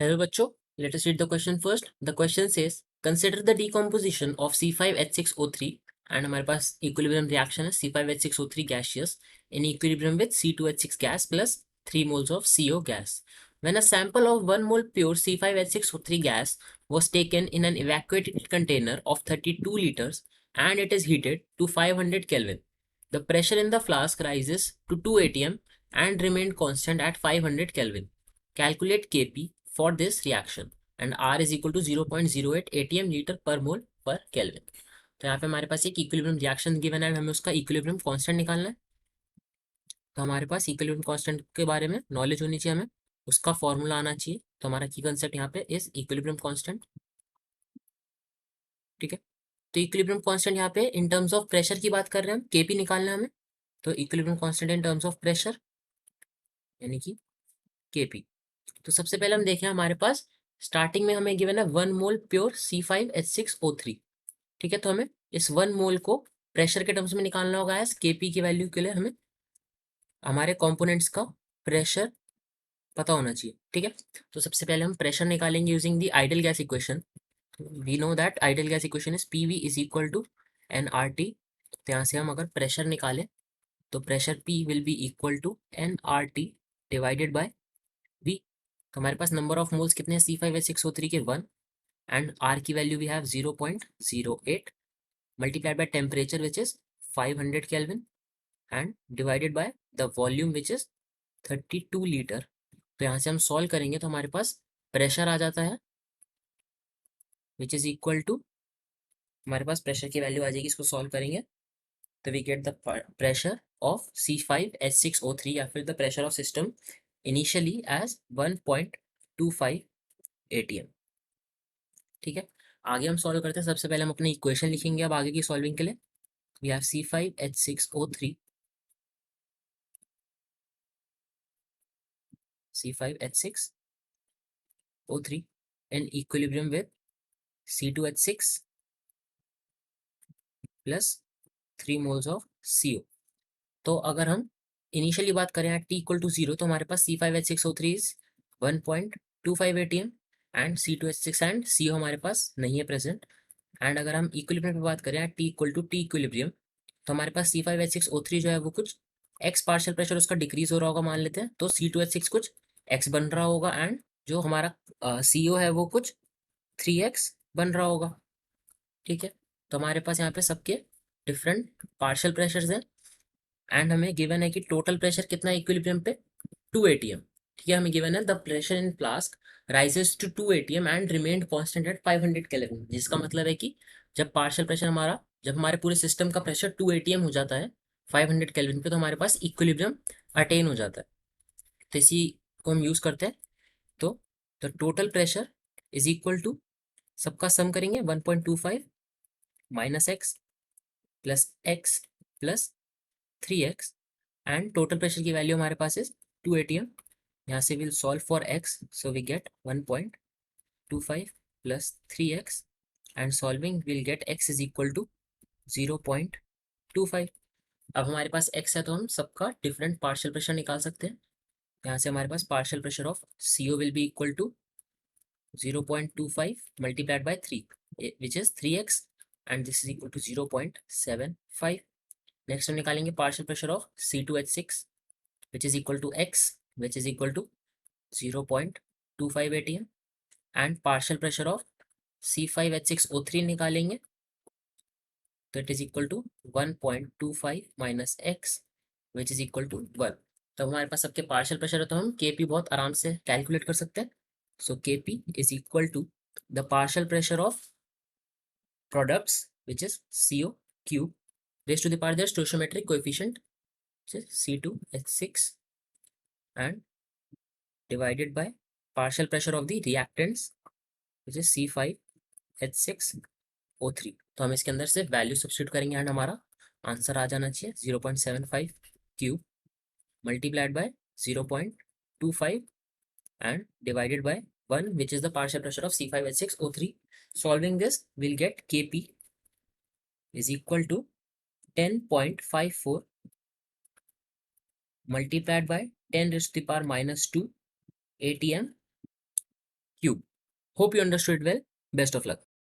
Hello बच्चों, let us read the question first. The question says, consider the decomposition of C5H6O3 and हमारे पास equilibrium reaction है C5H6O3 gaseous in equilibrium with C2H6 gas plus 3 moles of CO gas. When a sample of 1 mole pure C5H6O3 gas was taken in an evacuated container of 32 liters and it is heated to 500 Kelvin, the pressure in the flask rises to 2 atm and remained constant at 500 Kelvin. Calculate Kp for this reaction and R is equal to 0.08 atm liter per mole per Kelvin. तो यहाँ पे हमारे पास एक equilibrium reaction given है, हमें उसका equilibrium constant निकालना है। तो हमारे पास इक्विलिब्रियम कांस्टेंट के बारे में नॉलेज होनी चाहिए, हमें उसका फॉर्मूला आना चाहिए। तो हमारा की कंसेप्ट यहाँ पे इस इक्विलिब्रियम कांस्टेंट, ठीक है। तो इक्विलिब्रियम कांस्टेंट यहाँ पे इन टर्म्स ऑफ प्रेशर की बात कर रहे हैं हम, केपी निकालना है हमें। तो equilibrium constant in terms of pressure यानी कि केपी। तो सबसे पहले हम देखें, हमारे पास स्टार्टिंग में हमें गिवन है 1 मोल प्योर C5H6O3, ठीक है। तो हमें इस 1 मोल को प्रेशर के टर्म्स में निकालना होगा। एस केपी की वैल्यू के लिए हमें हमारे कंपोनेंट्स का प्रेशर पता होना चाहिए, ठीक है। तो सबसे पहले हम प्रेशर निकालेंगे using the ideal gas equation. We know that ideal gas equation is PV is equal to nRT। तो यहाँ से हम अगर प्रेशर निकालें तो pressure P will be equal to nRT divided by V। तो हमारे पास नंबर ऑफ मोल्स कितने हैं C5H6O3 के 1 एंड R की value we have 0.08 multiplied by temperature which is 500 Kelvin and divided by the volume which is 32 litre. तो यहाँ से हम सॉल्व करेंगे तो हमारे पास प्रेशर आ जाता है विच इज इक्वल टू, हमारे पास प्रेशर की वैल्यू आ जाएगी, इसको सॉल्व करेंगे तो we get the pressure of C5H6O3 या फिर the pressure of system initially as 1.25 atm, ठीक है। आगे हम सॉल्व करते हैं। सबसे पहले हम अपनी इक्वेशन लिखेंगे अब आगे की सॉल्विंग के लिए। We have C5H6O3 in equilibrium with C2H6 plus 3 moles of CO। तो अगर हम इनिशियली बात करें एट T इक्वल टू 0 तो हमारे पास C5H6O3 is 1.25 atm and C2H6 and CO हमारे पास नहीं है प्रेजेंट। एंड अगर हम इक्विलिब्रियम पे बात करें at T equal to T equilibrium तो हमारे पास C5H6O3 जो है वो कुछ x पार्शियल प्रेशर उसका डिक्रीज हो रहा होगा मान लेते हैं, तो C2H6 कुछ x बन रहा होगा एंड जो हमारा CO है वो कुछ 3x बन रहा होगा, ठीक है। तो हमारे पास यहाँ पे सबके डिफरेंट पार्शियल प्रेशर्स हैं एंड हमें गिवन है कि टोटल प्रेशर कितना है इक्विलिब्रियम पे 2 atm, ठीक है। हमें गिवन है the pressure in flask rises to 2 atm and remained constant at 500 Kelvin, जिसका मतलब है कि जब पार्शियल प्रेशर हमारा, जब हमारे पूरे सिस्टम का प्रेशर 2 atm हो जाता है 500 Kelvin पे तो हमारे पास इक्विलिब्रियम अटेन हो जाता है। तो इसी को हम यूज करते हैं। तो the total pressure is equal to, सबका सम करेंगे 1.25 minus x plus x plus 3x and total pressure की वैल्यू हमारे पास इज 2 atm। यहाँ से will solve for x, so we get 1.25 plus 3x and solving will get x is equal to 0.25। अब हमारे पास x है तो हम सबका डिफरेंट पार्शियल प्रेशर निकाल सकते हैं। यहाँ से हमारे पास partial pressure of CO will be equal to 0.25 multiplied by 3 which is 3x and this is equal to 0.75। Next हम निकालेंगे partial pressure of C2H6 which is equal to x which is equal to 0.25 atm and partial pressure of C5H6O3 निकालेंगे तो it is equal to 1.25 minus x which is equal to 1। तो हमारे पास सबके partial pressure है तो हम Kp बहुत आराम से कैलकुलेट कर सकते हैं। So Kp is equal to the partial pressure of products which is CO cube raised to the power their stoichiometric coefficient which is C2H6 and divided by partial pressure of the reactants which is C5H6O3। तो हम इसके अंदर से value substitute करेंगे and हमारा answer आ जाना चाहिए 0.75 cube multiplied by 0.25 and divided by 1 which is the partial pressure of C5H6O3। Solving this we'll get Kp is equal to 10.54 multiplied by 10 raised to the power minus 2 atm cube. Hope you understood well. Best of luck.